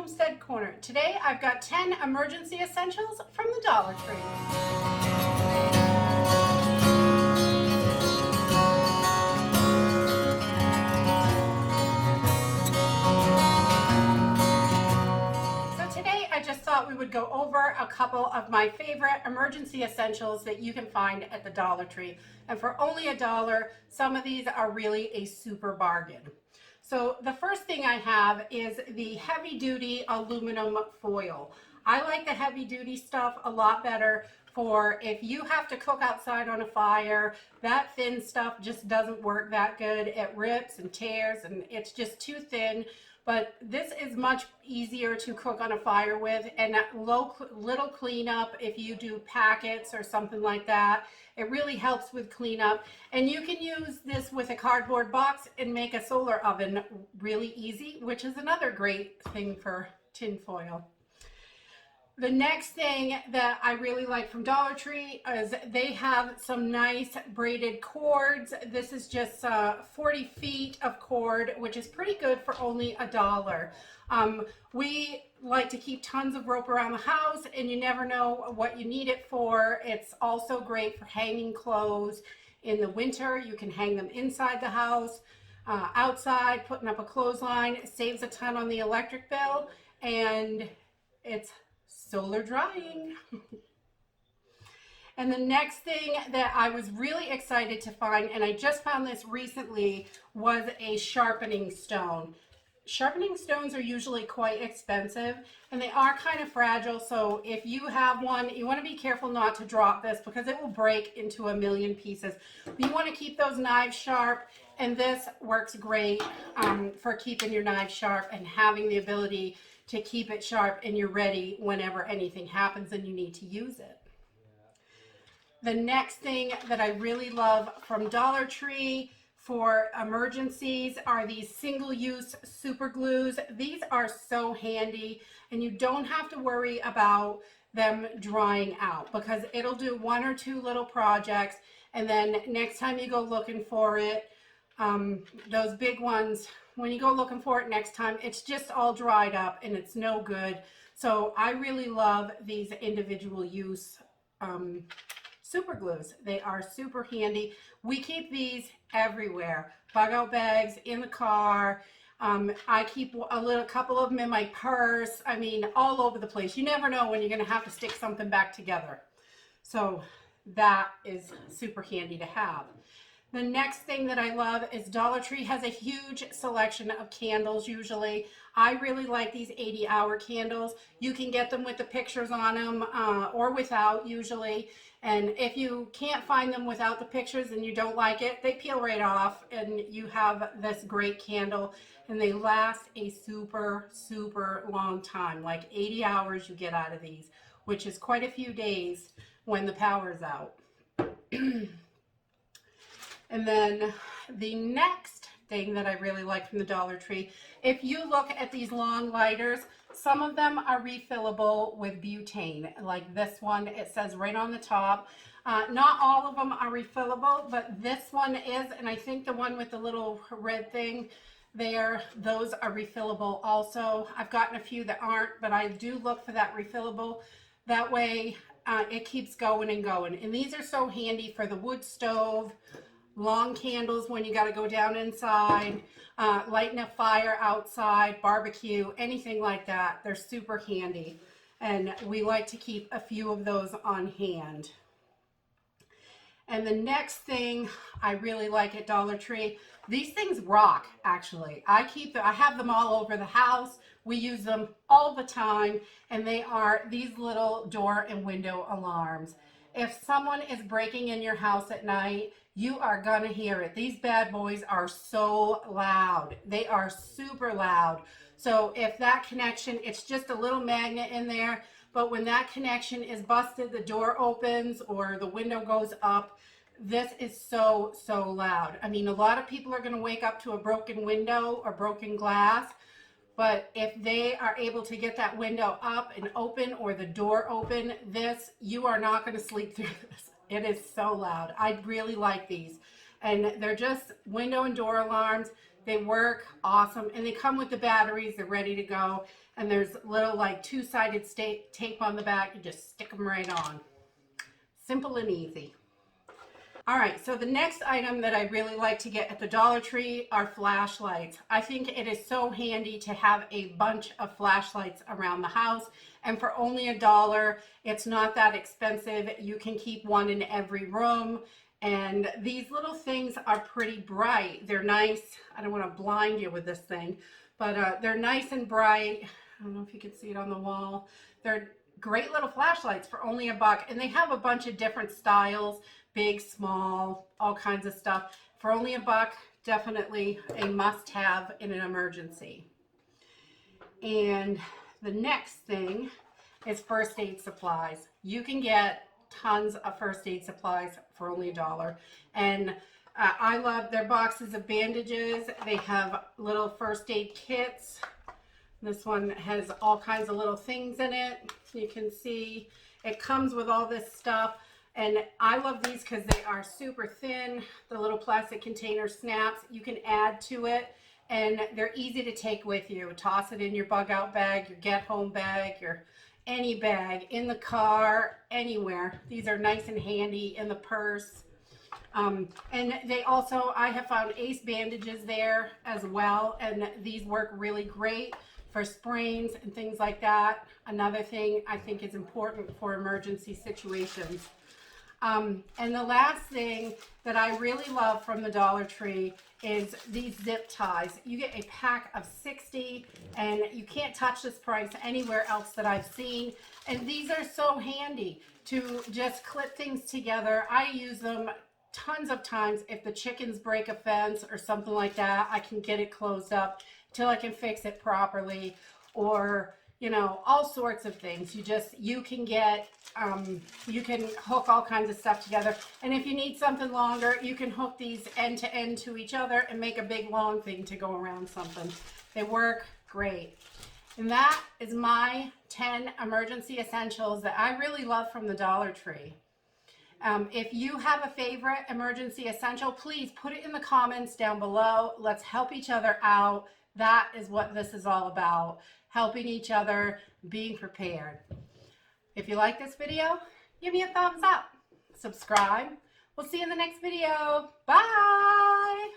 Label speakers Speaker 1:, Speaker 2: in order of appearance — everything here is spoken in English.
Speaker 1: Homestead Corner. Today I've got 10 emergency essentials from the Dollar Tree. So today I just thought we would go over a couple of my favorite emergency essentials that you can find at the Dollar Tree. And for only $1, some of these are really a super bargain. So the first thing I have is the heavy duty aluminum foil. I like the heavy duty stuff a lot better for if you have to cook outside on a fire. That thin stuff just doesn't work that good. It rips and tears and it's just too thin. But this is much easier to cook on a fire with, and little cleanup if you do packets or something like that. It really helps with cleanup. And you can use this with a cardboard box and make a solar oven really easy, which is another great thing for tin foil. The next thing that I really like from Dollar Tree is they have some nice braided cords. This is just 40 feet of cord, which is pretty good for only $1. We like to keep tons of rope around the house, and you never know what you need it for. It's also great for hanging clothes in the winter. You can hang them inside the house, outside, putting up a clothesline. It saves a ton on the electric bill, and it's solar drying. And the next thing that I was really excited to find, and I just found this recently, was a sharpening stone. Sharpening stones are usually quite expensive, and they are kind of fragile, so if you have one, you want to be careful not to drop this because it will break into a million pieces. You want to keep those knives sharp, and this works great for keeping your knives sharp and having the ability to keep it sharp, and you're ready whenever anything happens and you need to use it. The next thing that I really love from Dollar Tree for emergencies are these single-use super glues. These are so handy, and you don't have to worry about them drying out because it'll do one or two little projects, and then next time you go looking for it, those big ones, when you go looking for it next time, it's just all dried up and it's no good. So I really love these individual use super glues. They are super handy. We keep these everywhere. Bug out bags, in the car. I keep a couple of them in my purse. I mean, all over the place. You never know when you're going to have to stick something back together. So that is super handy to have. The next thing that I love is Dollar Tree has a huge selection of candles usually. I really like these 80-hour candles. You can get them with the pictures on them or without usually. And if you can't find them without the pictures and you don't like it, they peel right off and you have this great candle, and they last a super, super long time. Like 80 hours you get out of these, which is quite a few days when the power's out. And then the next thing that I really like from the Dollar Tree, if you look at these long lighters, some of them are refillable with butane. Like this one, it says right on the top. Not all of them are refillable, but this one is, and I think the one with the little red thing there, those are refillable also. I've gotten a few that aren't, but I do look for that refillable. That way it keeps going and going. And these are so handy for the wood stove, long candles when you got to go down inside, lighting a fire outside, barbecue, anything like that. They're super handy, and we like to keep a few of those on hand. And the next thing I really like at Dollar Tree, these things rock actually. I have them all over the house. We use them all the time, and they are these little door and window alarms. If someone is breaking in your house at night, you are gonna hear it. These bad boys are so loud. They are super loud. So if that connection, it's just a little magnet in there, but when that connection is busted, the door opens or the window goes up, this is so, so loud. I mean, a lot of people are gonna wake up to a broken window or broken glass, but if they are able to get that window up and open or the door open, you are not gonna sleep through this. It is so loud. I really like these. And they're just window and door alarms. They work awesome, and they come with the batteries. They're ready to go, and there's little like two-sided tape on the back. You just stick them right on. Simple and easy. All right, so the next item that I really like to get at the Dollar Tree are flashlights. I think it is so handy to have a bunch of flashlights around the house, and for only $1, it's not that expensive. You can keep one in every room, and these little things are pretty bright. They're nice. I don't want to blind you with this thing, but they're nice and bright. I don't know if you can see it on the wall. They're great little flashlights for only $1, and they have a bunch of different styles. Big, small, all kinds of stuff. For only $1, definitely a must-have in an emergency. And the next thing is first aid supplies. You can get tons of first aid supplies for only $1. And I love their boxes of bandages. They have little first aid kits. This one has all kinds of little things in it. You can see it comes with all this stuff. And I love these because they are super thin. The little plastic container snaps. You can add to it, and they're easy to take with you. Toss it in your bug out bag, your get home bag, your any bag, in the car, anywhere. These are nice and handy in the purse. And they also, I have found Ace bandages there as well, and these work really great for sprains and things like that. Another thing I think is important for emergency situations. And the last thing that I really love from the Dollar Tree is these zip ties. You get a pack of 60, and you can't touch this price anywhere else that I've seen. And these are so handy to just clip things together. I use them tons of times. If the chickens break a fence or something like that, I can get it closed up till I can fix it properly, or you know, all sorts of things. You can get, you can hook all kinds of stuff together. And if you need something longer, you can hook these end to end to each other and make a big long thing to go around something. They work great. And that is my 10 emergency essentials that I really love from the Dollar Tree. If you have a favorite emergency essential, please put it in the comments down below. Let's help each other out. That is what this is all about. Helping each other, being prepared. If you like this video, give me a thumbs up. Subscribe. We'll see you in the next video. Bye.